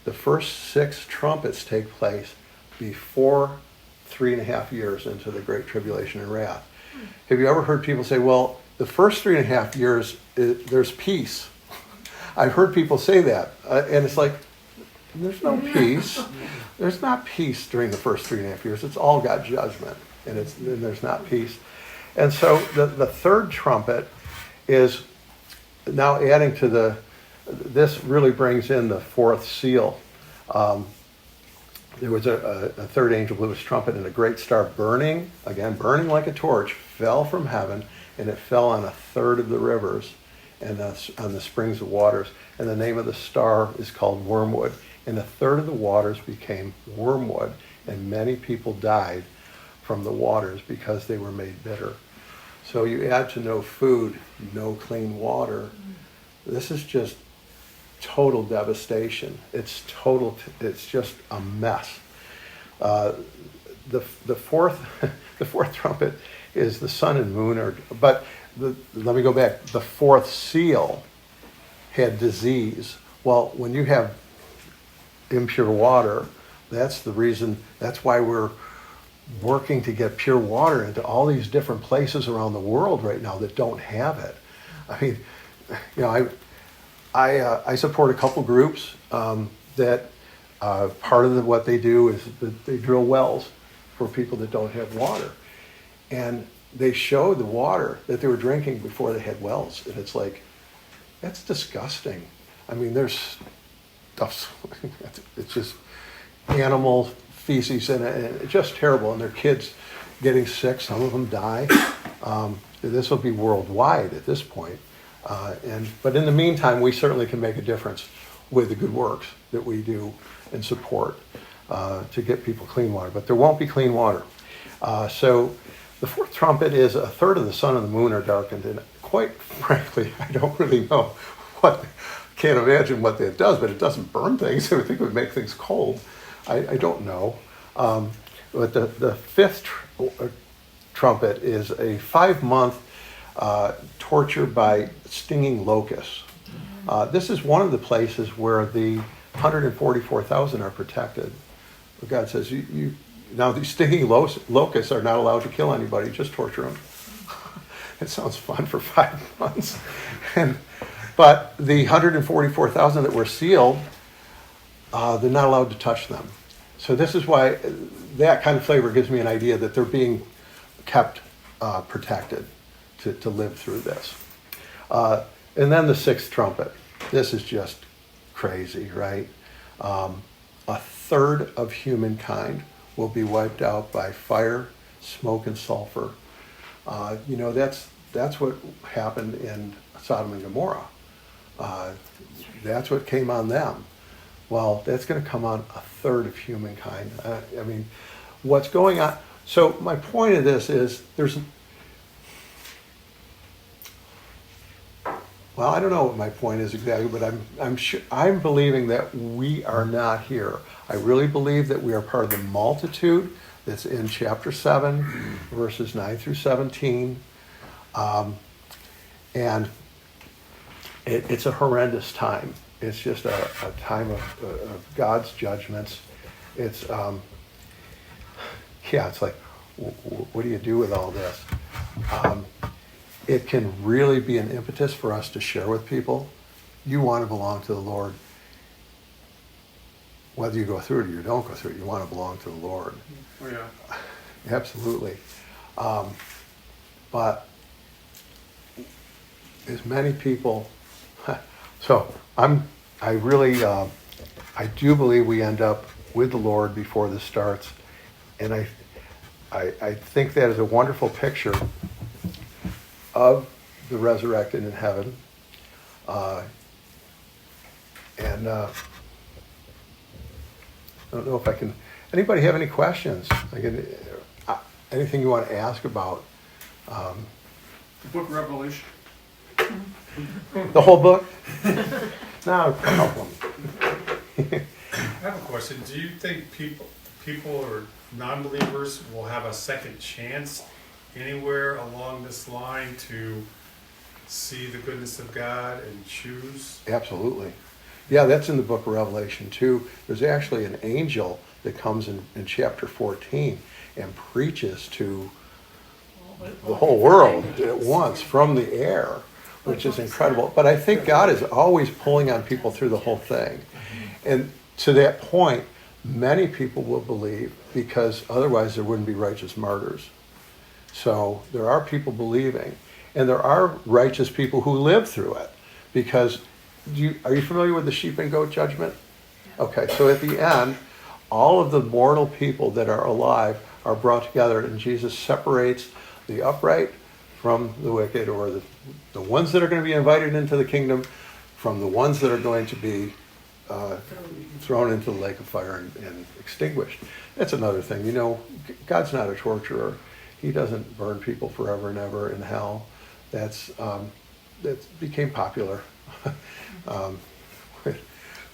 The first 6 trumpets take place before 3.5 years into the Great Tribulation and Wrath. Have you ever heard people say, well, the first 3.5 years, there's peace? I've heard people say that. And it's like, there's no peace. There's not peace during the first 3.5 years. It's all got judgment, and there's not peace. And so the third trumpet is now adding to this really brings in the fourth seal. There was a third angel blew his trumpet, and a great star burning like a torch, fell from heaven, and it fell on a third of the rivers and on the springs of waters. And the name of the star is called Wormwood. And a third of the waters became wormwood, and many people died from the waters because they were made bitter. So you add to no food, no clean water. This is just total devastation. It's just a mess. The fourth trumpet is the sun and moon let me go back. The fourth seal had disease. Well, when you have impure water, that's why we're working to get pure water into all these different places around the world right now that don't have it. I mean, I support a couple groups that part of what they do is that they drill wells for people that don't have water. And they showed the water that they were drinking before they had wells. And it's like, that's disgusting. I mean, there's stuff, it's just animal feces and it's just terrible. And their kids getting sick, some of them die. This will be worldwide at this point. But in the meantime, we certainly can make a difference with the good works that we do and support to get people clean water. But there won't be clean water. So the fourth trumpet is a third of the sun and the moon are darkened. And quite frankly, I don't really know can't imagine what that does, but it doesn't burn things. I would think it would make things cold. I don't know. But the fifth trumpet is a 5-month torture by stinging locusts. This is one of the places where the 144,000 are protected. But God says, now these stinging locusts are not allowed to kill anybody, just torture them. It sounds fun for 5 months. But the 144,000 that were sealed, they're not allowed to touch them. So this is why that kind of flavor gives me an idea that they're being kept protected to live through this. And then the sixth trumpet. This is just crazy, right? A third of humankind will be wiped out by fire, smoke, and sulfur. That's what happened in Sodom and Gomorrah. That's what came on them. Well, that's going to come on a third of humankind. I mean, what's going on? So my point of this is well, I don't know what my point is exactly, but I'm believing that we are not here. I really believe that we are part of the multitude that's in chapter 7, verses 9 through 17. And it's a horrendous time. It's just a time of God's judgments. It's, it's like, what do you do with all this? it can really be an impetus for us to share with people. You want to belong to the Lord. Whether you go through it or you don't go through it, you want to belong to the Lord. Oh, yeah. Absolutely. But as many people, so I really, I do believe we end up with the Lord before this starts. And I think that is a wonderful picture of the resurrected in heaven. And I don't know if I can, anybody have any questions? Anything you want to ask about? The book of Revelation. The whole book? No, a couple. I have a question. Do you think people or non-believers will have a second chance anywhere along this line to see the goodness of God and choose? Absolutely. Yeah, that's in the book of Revelation too. There's actually an angel that comes in chapter 14 and preaches to the whole world at once from the air, which is incredible. But I think God is always pulling on people through the whole thing. And to that point, many people will believe because otherwise there wouldn't be righteous martyrs. So there are people believing, and there are righteous people who live through it. Because are you familiar with the sheep and goat judgment? Okay, so at the end, all of the mortal people that are alive are brought together, and Jesus separates the upright from the wicked, or the ones that are going to be invited into the kingdom from the ones that are going to be thrown into the lake of fire and extinguished. That's another thing. You know, God's not a torturer. He doesn't burn people forever and ever in hell. That became popular with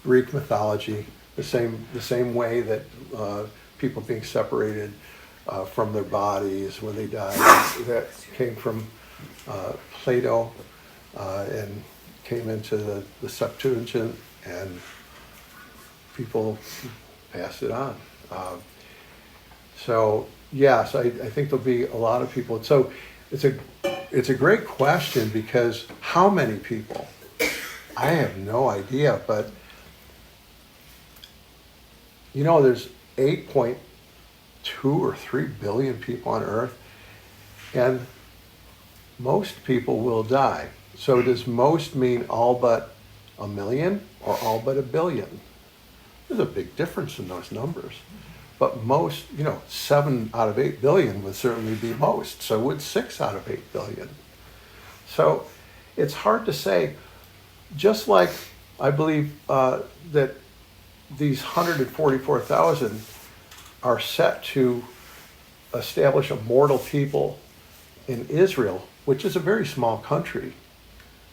Greek mythology. The same way that people being separated from their bodies when they died. That came from Plato and came into the Septuagint, and people passed it on. So yes, I think there'll be a lot of people. So it's a great question, because how many people? I have no idea, but you know, there's 8.2 or 3 billion people on Earth, and most people will die. So does most mean all but 1 million or all but 1 billion? There's a big difference in those numbers. But most, 7 out of 8 billion would certainly be most. So would 6 out of 8 billion. So it's hard to say. Just like I believe that these 144,000 are set to establish a mortal people in Israel, which is a very small country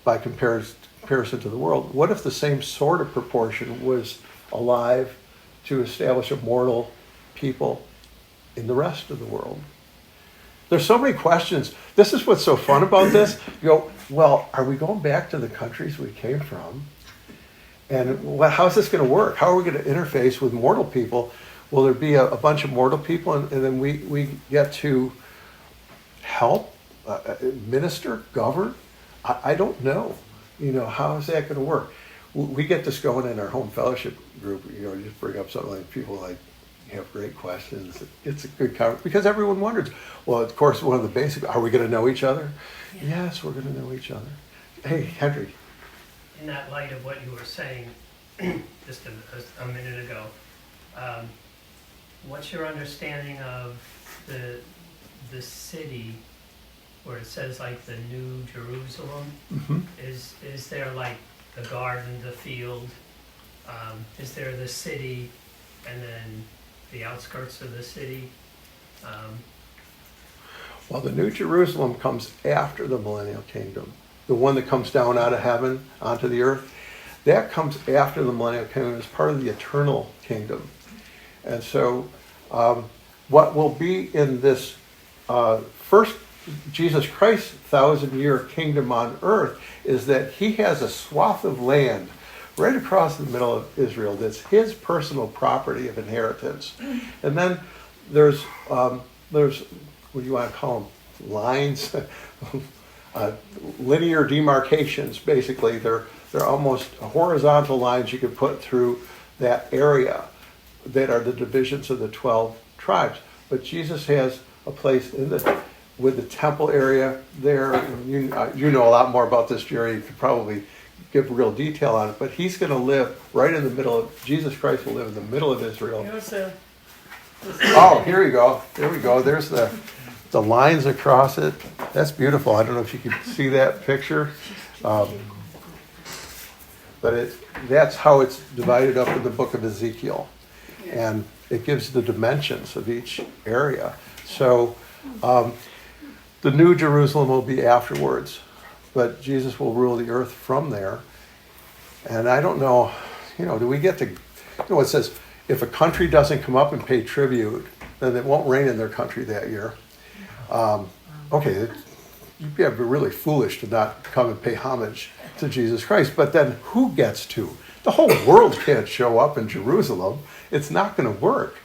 by comparison to the world. What if the same sort of proportion was alive to establish a mortal people in the rest of the world? There's so many questions. This is what's so fun about this. You go, well, are we going back to the countries we came from? And how's this going to work? How are we going to interface with mortal people? Will there be a bunch of mortal people, and then we get to help, minister, govern? I don't know. How is that going to work? We get this going in our home fellowship group. You just bring up something like people like have great questions. It's a good conversation because everyone wonders. Well, of course, one of the basic, are we going to know each other? Yeah. Yes, we're going to know each other. Hey, Henry. In that light of what you were saying just a minute ago, what's your understanding of the city where it says like the New Jerusalem? Mm-hmm. Is there like the garden, the field? Is there the city and then the outskirts of the city? Well, the New Jerusalem comes after the millennial kingdom. The one that comes down out of heaven onto the earth, that comes after the millennial kingdom as part of the eternal kingdom. And so what will be in this first Jesus Christ 1,000-year kingdom on earth is that he has a swath of land right across the middle of Israel that's his personal property of inheritance. And then there's what do you want to call them? Lines linear demarcations, basically. They're almost horizontal lines you could put through that area that are the divisions of the 12 tribes. But Jesus has a place with the temple area there. You know a lot more about this, Jerry. You could probably give real detail on it. But he's going to live right in the middle of, Jesus Christ will live in the middle of Israel. Oh, here you go. There we go. There's the lines across it. That's beautiful. I don't know if you can see that picture. But that's how it's divided up in the book of Ezekiel. And it gives the dimensions of each area. So the new Jerusalem will be afterwards. But Jesus will rule the earth from there. And I don't know, do we get to, it says, if a country doesn't come up and pay tribute, then it won't rain in their country that year. Okay, you'd be really foolish to not come and pay homage to Jesus Christ. But then who gets to? The whole world can't show up in Jerusalem. It's not going to work.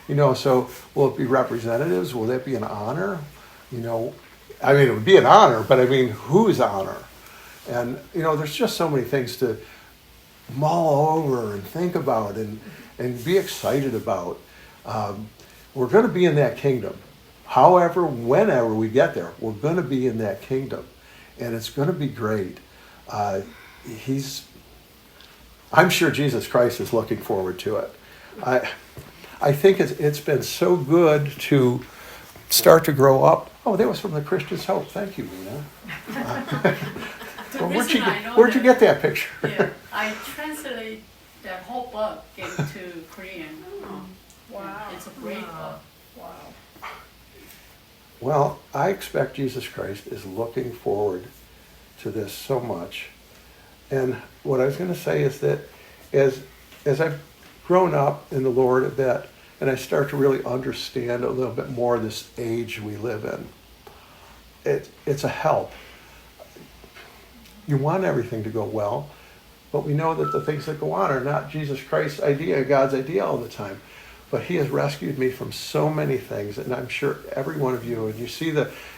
So will it be representatives? Will that be an honor? It would be an honor, but whose honor? And, there's just so many things to mull over and think about and be excited about. We're going to be in that kingdom. However, whenever we get there, we're going to be in that kingdom. And it's going to be great. I'm sure Jesus Christ is looking forward to it. I think it's been so good to start to grow up. Oh, that was from the Christian's Hope. Thank you, Mina. Well, where'd you get that picture? Yeah, I translate that whole book into Korean. Wow. It's a great book. Wow. Well, I expect Jesus Christ is looking forward to this so much. And what I was going to say is that as I've grown up in the Lord a bit, and I start to really understand a little bit more this age we live in, it's a help. You want everything to go well, but we know that the things that go on are not Jesus Christ's idea, God's idea all the time. But he has rescued me from so many things, and I'm sure every one of you, and you see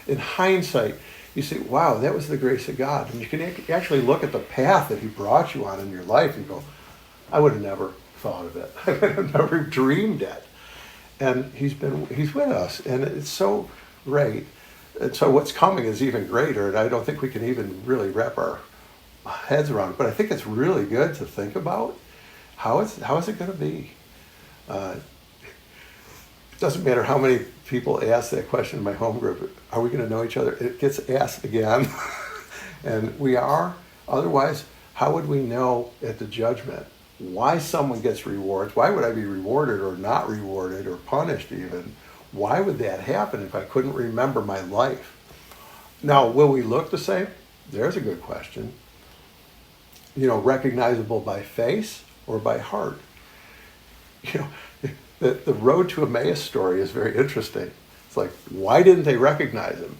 in hindsight, you say, wow, that was the grace of God. And you can actually look at the path that he brought you on in your life and go, I would have never thought of it. I would have never dreamed it. And he's with us, and it's so great. And so what's coming is even greater, and I don't think we can even really wrap our heads around it. But I think it's really good to think about how is it going to be. It doesn't matter how many people ask that question in my home group. Are we going to know each other? It gets asked again. And we are. Otherwise, how would we know at the judgment why someone gets rewards? Why would I be rewarded or not rewarded or punished even? Why would that happen if I couldn't remember my life? Now, will we look the same? There's a good question. Recognizable by face or by heart? The road to Emmaus story is very interesting. It's like, why didn't they recognize him?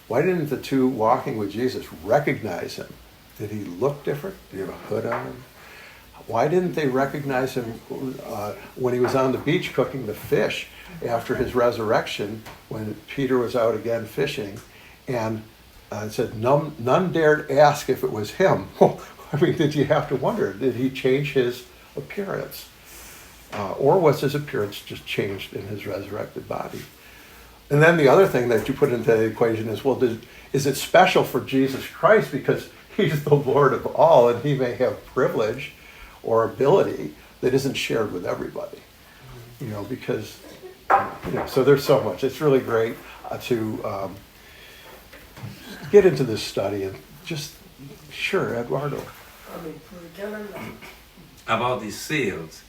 Why didn't the two walking with Jesus recognize him? Did he look different? Did he have a hood on him? Why didn't they recognize him when he was on the beach cooking the fish after his resurrection, when Peter was out again fishing, and it said, none dared ask if it was him. Well, did you have to wonder, did he change his appearance? Or was his appearance just changed in his resurrected body? And then the other thing that you put into the equation is, well, is it special for Jesus Christ because he's the Lord of all and he may have privilege or ability that isn't shared with everybody? Because, so there's so much. It's really great to get into this study and just, sure, Eduardo. About the seals.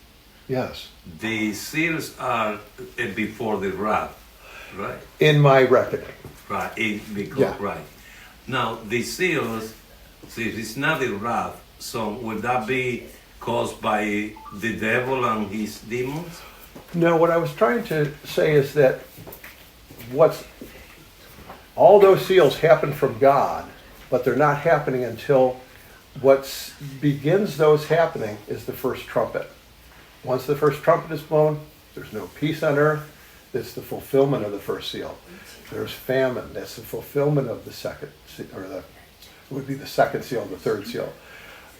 Yes. The seals are before the wrath, right? In my reckoning. Right. Yeah. Right. Now, the seals, see, it's not the wrath, so would that be caused by the devil and his demons? No, what I was trying to say is that all those seals happen from God, but they're not happening until what begins those happening is the first trumpet. Once the first trumpet is blown, there's no peace on earth, That's the fulfillment of the first seal. There's famine. That's the fulfillment of the second, it would be the second seal, the third seal.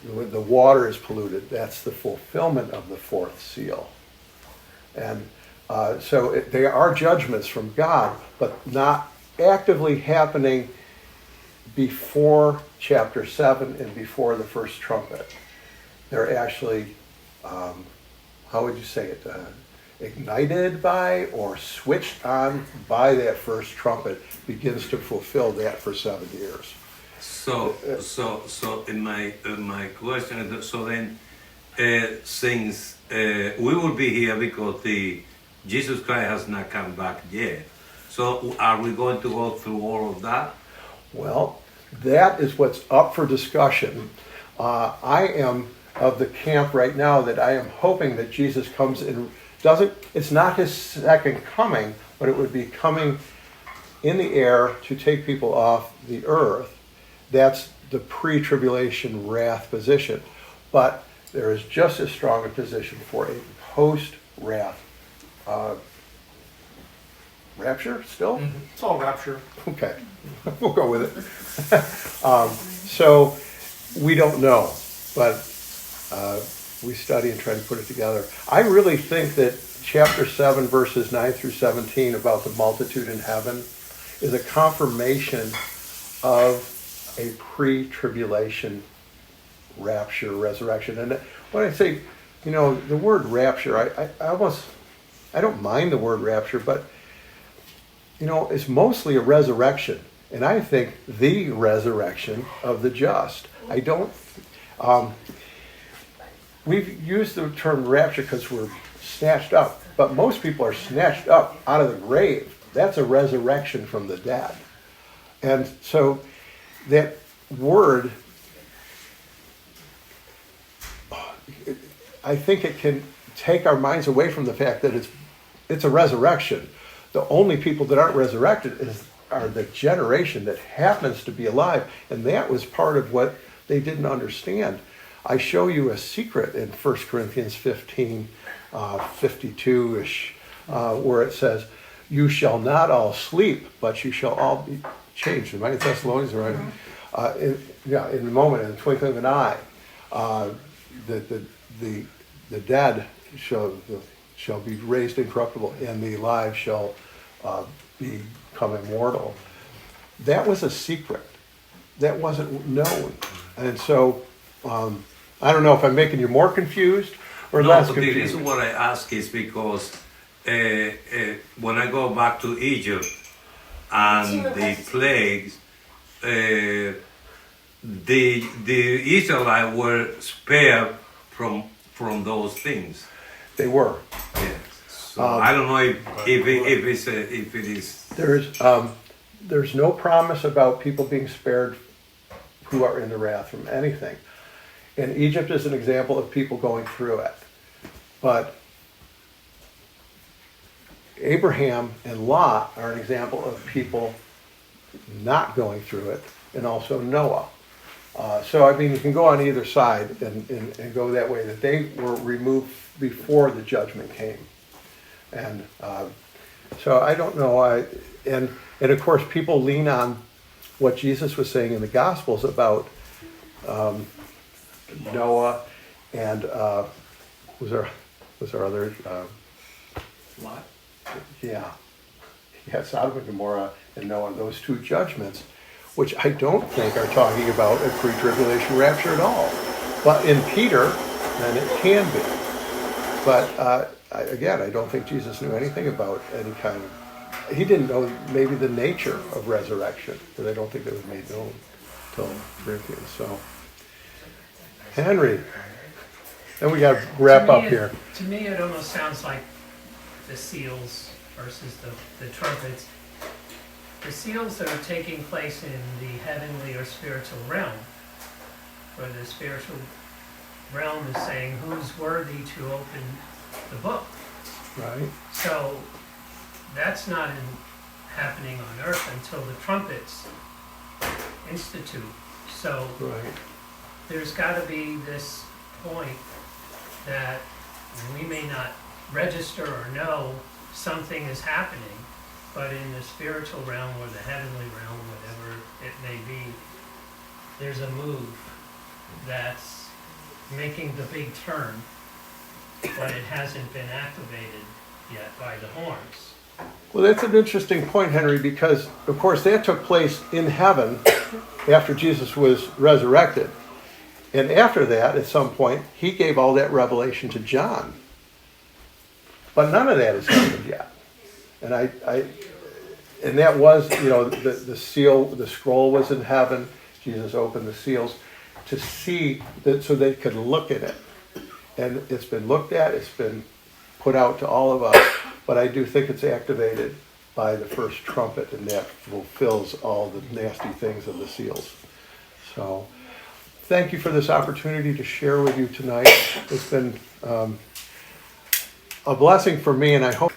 The water is polluted. That's the fulfillment of the fourth seal. And they are judgments from God, but not actively happening before chapter 7 and before the first trumpet. They're actually, how would you say it, ignited by or switched on by that first trumpet, begins to fulfill that for 7 years. So in my question is, so then, since we will be here because Jesus Christ has not come back yet, so are we going to go through all of that? Well, that is what's up for discussion. I am of the camp right now that I am hoping that Jesus comes in. It's not his second coming, but it would be coming in the air to take people off the earth. That's the pre-tribulation wrath position. But there is just as strong a position for a post-wrath rapture still? Mm-hmm. It's all rapture. Okay, we'll go with it. So we don't know, but we study and try to put it together. I really think that chapter 7, verses 9 through 17 about the multitude in heaven is a confirmation of a pre-tribulation rapture, resurrection. And when I say, the word rapture, I don't mind the word rapture, but, it's mostly a resurrection. And I think the resurrection of the just. I don't, we've used the term rapture because we're snatched up, but most people are snatched up out of the grave. That's a resurrection from the dead. And so that word, I think it can take our minds away from the fact that it's a resurrection. The only people that aren't resurrected are the generation that happens to be alive, and that was part of what they didn't understand. I show you a secret in 1 Corinthians 15, 52-ish, where it says, "You shall not all sleep, but you shall all be changed." In my Thessalonians, right? In a moment, in the twinkling of an eye, the dead shall be raised incorruptible, and the alive shall become immortal. That was a secret. That wasn't known. And so, I don't know if I'm making you more confused or less The confused. reason why I ask is because when I go back to Egypt and the plagues, the Israelites were spared from those things. They were. Yes. So I don't know if it is. There's no promise about people being spared who are in the wrath from anything. And Egypt is an example of people going through it. But Abraham and Lot are an example of people not going through it, and also Noah. So, you can go on either side and go that way, that they were removed before the judgment came. And so I don't know. And of course, people lean on what Jesus was saying in the Gospels about Noah and was our other Lot. yeah, Sodom and Gomorrah and Noah, those two judgments, which I don't think are talking about a pre-tribulation rapture at all. But in Peter, then it can be. But again, I don't think Jesus knew anything about any kind of, he didn't know maybe the nature of resurrection, because I don't think that was made known till Corinthians. So, Henry, then we got to wrap up here. To me, it almost sounds like the seals versus the trumpets. The seals that are taking place in the heavenly or spiritual realm, where the spiritual realm is saying who's worthy to open the book. Right. So that's not happening on earth until the trumpets institute. So Right. there's got to be this point that we may not register or know something is happening, but in the spiritual realm or the heavenly realm, whatever it may be, there's a move that's making the big turn, but it hasn't been activated yet by the horns. Well, that's an interesting point, Henry, because, of course, that took place in heaven after Jesus was resurrected. And after that, at some point, he gave all that revelation to John. But none of that has happened yet. And and that was, the seal, the scroll was in heaven. Jesus opened the seals to see that, so they could look at it. And it's been looked at, it's been put out to all of us, but I do think it's activated by the first trumpet, and that fulfills all the nasty things of the seals. So, thank you for this opportunity to share with you tonight. It's been a blessing for me, and I hope